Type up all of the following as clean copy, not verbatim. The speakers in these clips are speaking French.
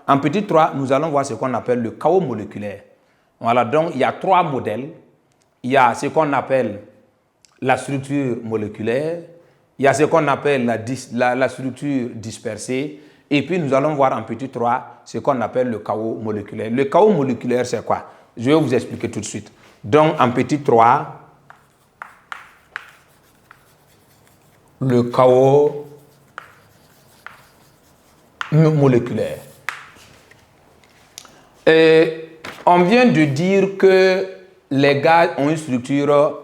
en petit 3, nous allons voir ce qu'on appelle le chaos moléculaire. Voilà, donc il y a 3 modèles. Il y a ce qu'on appelle la structure moléculaire, il y a ce qu'on appelle la structure dispersée, et puis nous allons voir en petit 3 ce qu'on appelle le chaos moléculaire. Le chaos moléculaire, c'est quoi? Je vais vous expliquer tout de suite. Donc en petit 3, le chaos moléculaire. On vient de dire que les gaz ont une structure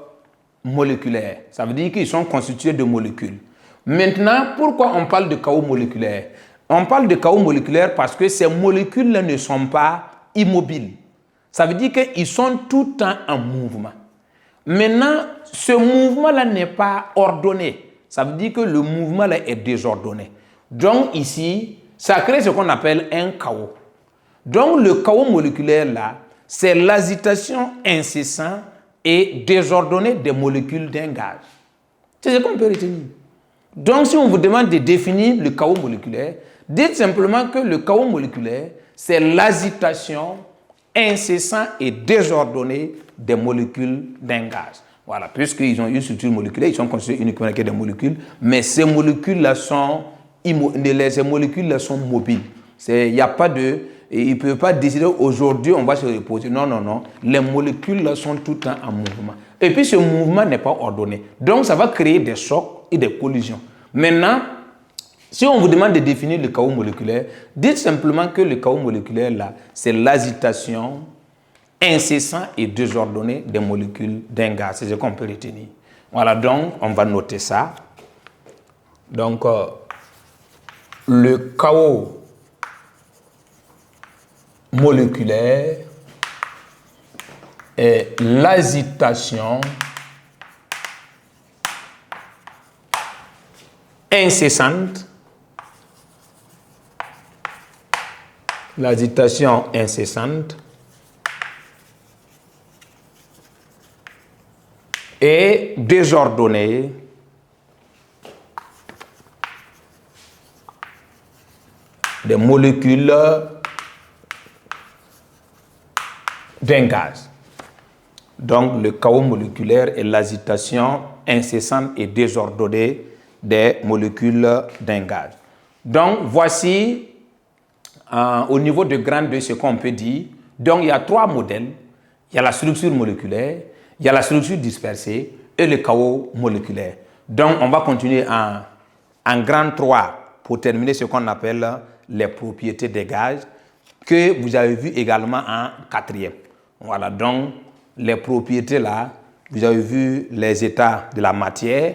moléculaire. Ça veut dire qu'ils sont constitués de molécules. Maintenant, pourquoi on parle de chaos moléculaire? On parle de chaos moléculaire parce que ces molécules-là ne sont pas immobiles. Ça veut dire qu'ils sont tout le temps en mouvement. Maintenant, ce mouvement-là n'est pas ordonné. Ça veut dire que le mouvement-là est désordonné. Donc ici, ça crée ce qu'on appelle un chaos. Donc le chaos moléculaire là, c'est l'agitation incessante et désordonnée des molécules d'un gaz. C'est ce qu'on peut retenir. Donc si on vous demande de définir le chaos moléculaire, dites simplement que le chaos moléculaire, c'est l'agitation incessante et désordonnée des molécules d'un gaz. Voilà, puisqu'ils ont une structure moléculaire, ils sont constitués uniquement des molécules, mais ces molécules-là sont mobiles. Il n'y a pas de... Ils ne peuvent pas décider aujourd'hui on va se reposer. Non, non, non. Les molécules là sont tout le temps en mouvement. Et puis ce mouvement n'est pas ordonné. Donc ça va créer des chocs et des collisions. Maintenant, si on vous demande de définir le chaos moléculaire, dites simplement que le chaos moléculaire là, c'est l'agitation incessante et désordonnée des molécules d'un gaz. C'est ce qu'on peut retenir. Voilà, donc on va noter ça. Donc le chaos moléculaire est l'agitation incessante, et désordonnée des molécules d'un gaz. Donc, le chaos moléculaire est l'agitation incessante et désordonnée des molécules d'un gaz. Donc, voici au niveau de grade 2 ce qu'on peut dire. Donc, il y a 3 modèles. Il y a la structure moléculaire, il y a la structure dispersée et le chaos moléculaire. Donc, on va continuer en grade 3 pour terminer ce qu'on appelle les propriétés des gaz que vous avez vu également en 4e. Voilà, donc les propriétés là, vous avez vu les états de la matière.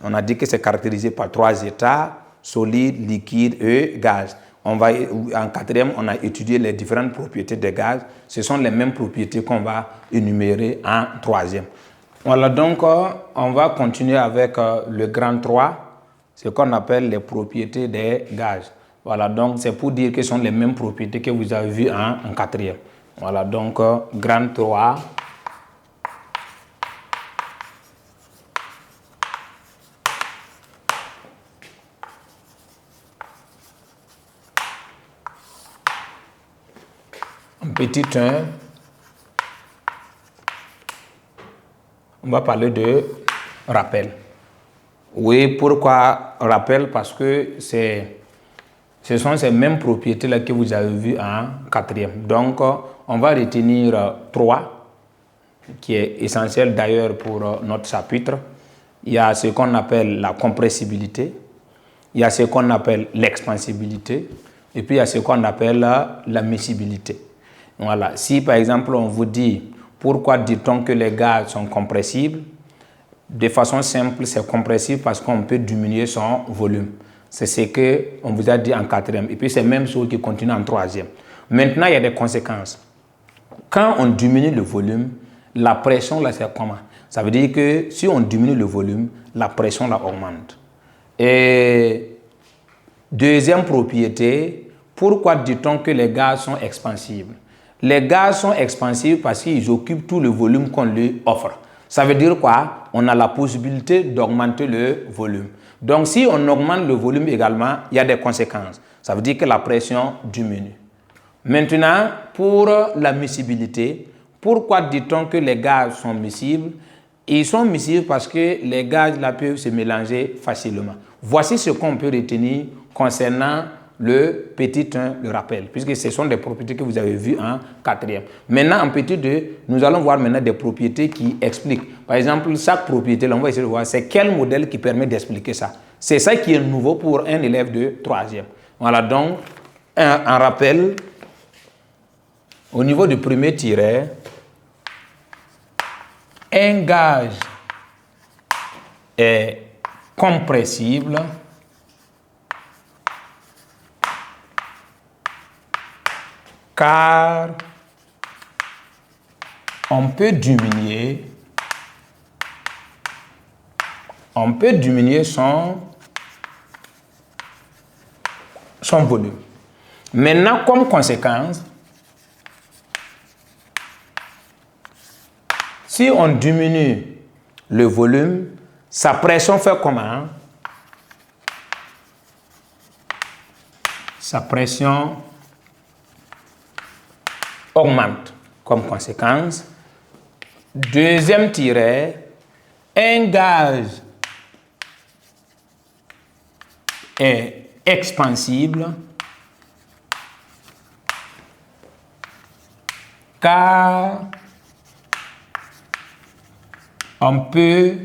On a dit que c'est caractérisé par 3 états, solide, liquide et gaz. En 4e, on a étudié les différentes propriétés des gaz. Ce sont les mêmes propriétés qu'on va énumérer en 3e. Voilà, donc on va continuer avec le grand 3, ce qu'on appelle les propriétés des gaz. Voilà, donc c'est pour dire que ce sont les mêmes propriétés que vous avez vues en 4e. Voilà, donc grand 3. En petit 1, on va parler de rappel. Oui, pourquoi rappel? Parce que ce sont ces mêmes propriétés-là que vous avez vues en 4e. Donc, on va retenir 3, qui est essentiel d'ailleurs pour notre chapitre. Il y a ce qu'on appelle la compressibilité, il y a ce qu'on appelle l'expansibilité, et puis il y a ce qu'on appelle la miscibilité. Voilà. Si par exemple on vous dit pourquoi dit-on que les gaz sont compressibles, de façon simple, c'est compressible parce qu'on peut diminuer son volume. C'est ce qu'on vous a dit en 4e. Et puis c'est même chose qui continue en 3e. Maintenant, il y a des conséquences. Quand on diminue le volume, la pression, là, c'est comment? Ça veut dire que si on diminue le volume, la pression, là, augmente. Et deuxième propriété, pourquoi dit-on que les gaz sont expansibles? Les gaz sont expansifs parce qu'ils occupent tout le volume qu'on leur offre. Ça veut dire quoi? On a la possibilité d'augmenter le volume. Donc, si on augmente le volume également, il y a des conséquences. Ça veut dire que la pression diminue. Maintenant, pour la miscibilité, pourquoi dit-on que les gaz sont miscibles? Ils sont miscibles parce que les gaz là peuvent se mélanger facilement. Voici ce qu'on peut retenir concernant le petit 1, le rappel, puisque ce sont des propriétés que vous avez vues en quatrième. Maintenant, en petit 2, nous allons voir maintenant des propriétés qui expliquent. Par exemple, chaque propriété, là, on va essayer de voir c'est quel modèle qui permet d'expliquer ça. C'est ça qui est nouveau pour un élève de troisième. Voilà, donc, un rappel. Au niveau du premier tiret, un gaz est compressible car on peut diminuer son volume. Maintenant, comme conséquence, si on diminue le volume, sa pression fait comment? Sa pression augmente comme conséquence. Deuxième tiret, un gaz est expansible car on peut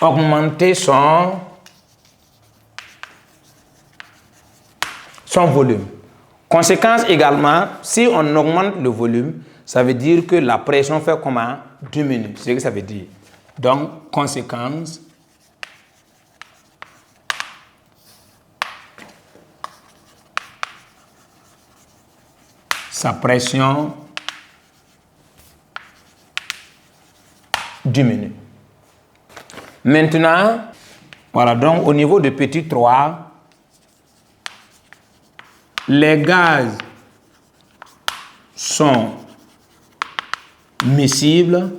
augmenter son volume. Conséquence également, si on augmente le volume, ça veut dire que la pression fait comment? Diminue. C'est ce que ça veut dire. Donc, conséquence, sa pression diminue. Maintenant, voilà, donc au niveau de petit 3, les gaz sont miscibles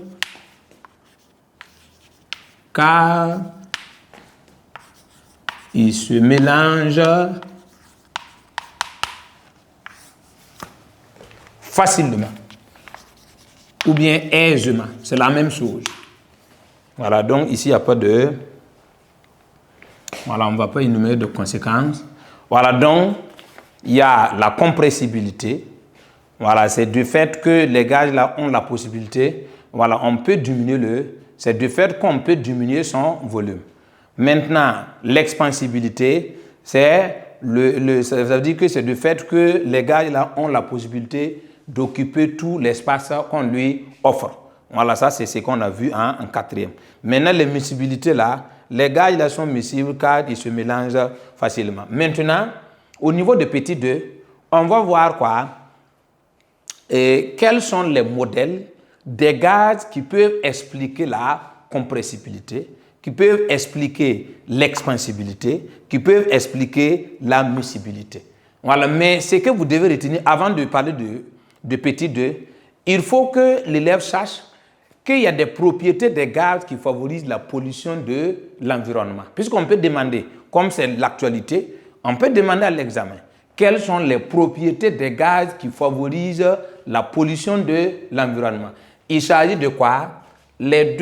car ils se mélangent facilement ou bien aisément. C'est la même chose. Voilà, donc ici, il n'y a pas de... Voilà, on ne va pas énumérer de conséquences. Voilà, donc, il y a la compressibilité. Voilà, c'est du fait que les gaz là ont la possibilité, voilà, on peut diminuer c'est du fait qu'on peut diminuer son volume. Maintenant, l'expansibilité, c'est ça veut dire que c'est du fait que les gaz là ont la possibilité d'occuper tout l'espace qu'on lui offre. Voilà, ça c'est ce qu'on a vu en quatrième. Maintenant, les miscibilités là, les gaz là sont miscibles car ils se mélangent facilement. Maintenant, au niveau de petit 2, on va voir quoi? Et quels sont les modèles des gaz qui peuvent expliquer la compressibilité, qui peuvent expliquer l'expansibilité, qui peuvent expliquer la miscibilité. Voilà, mais ce que vous devez retenir avant de parler de petit 2, il faut que l'élève sache qu'il y a des propriétés des gaz qui favorisent la pollution de l'environnement. Puisqu'on peut demander, comme c'est l'actualité, on peut demander à l'examen quelles sont les propriétés des gaz qui favorisent la pollution de l'environnement. Il s'agit de quoi? Les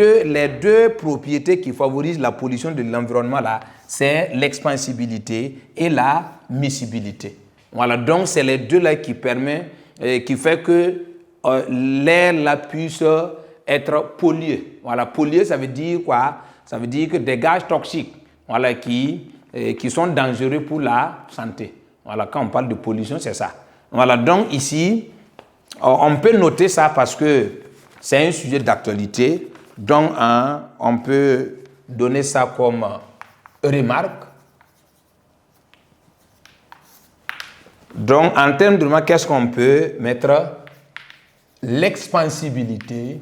deux propriétés qui favorisent la pollution de l'environnement, là, c'est l'expansibilité et la miscibilité. Voilà, donc c'est les deux là qui fait que l'air là puisse être pollué. Voilà, pollué, ça veut dire quoi? Ça veut dire que des gaz toxiques, voilà, qui sont dangereux pour la santé. Voilà, quand on parle de pollution, c'est ça. Voilà, donc ici, on peut noter ça parce que c'est un sujet d'actualité. Donc, on peut donner ça comme remarque. Donc, en termes de remarque, qu'est-ce qu'on peut mettre? L'expansibilité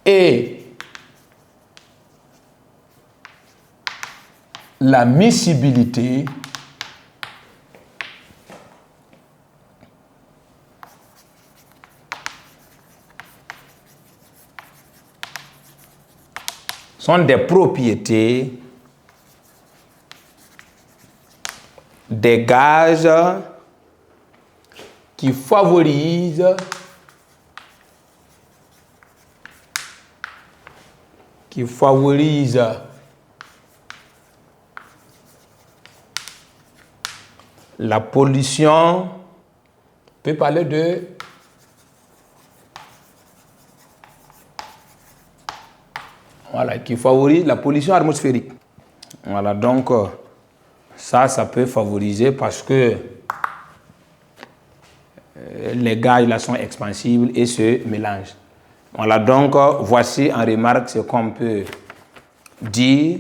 et la miscibilité sont des propriétés des gaz qui favorisent la pollution. On peut parler de qui favorise la pollution atmosphérique. Voilà, donc ça peut favoriser parce que les gaz là sont expansibles et se mélangent. Voilà, donc voici en remarque ce qu'on peut dire.